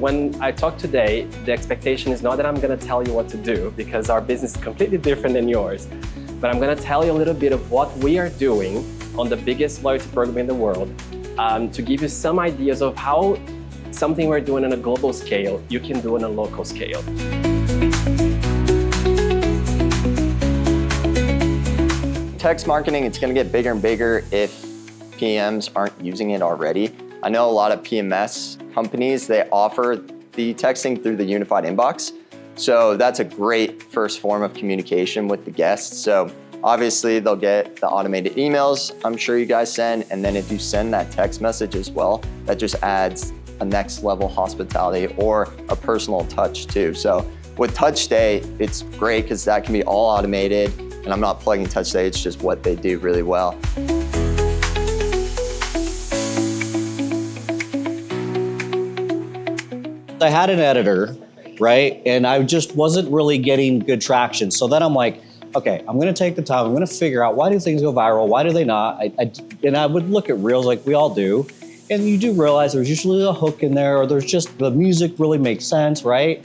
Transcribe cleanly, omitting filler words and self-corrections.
when I talk today, the expectation is not that I'm going to tell you what to do, because our business is completely different than yours. But I'm going to tell you a little bit of what we are doing on the biggest loyalty program in the world, to give you some ideas of how something we're doing on a global scale, you can do on a local scale. Text marketing, it's going to get bigger and bigger if PMs aren't using it already. I know a lot of PMS companies, they offer the texting through the unified inbox. So that's a great first form of communication with the guests. So obviously they'll get the automated emails I'm sure you guys send, and then if you send that text message as well, that just adds a next level hospitality or a personal touch too. So with Touch Stay, it's great because that can be all automated, and I'm not plugging Touch Stay, it's just what they do really well. I had an editor, right? And I just wasn't really getting good traction. So then I'm like, okay, I'm gonna take the time, I'm gonna figure out why do things go viral, why do they not? And I would look at reels like we all do, and you do realize there's usually a hook in there, or there's just the music really makes sense, right?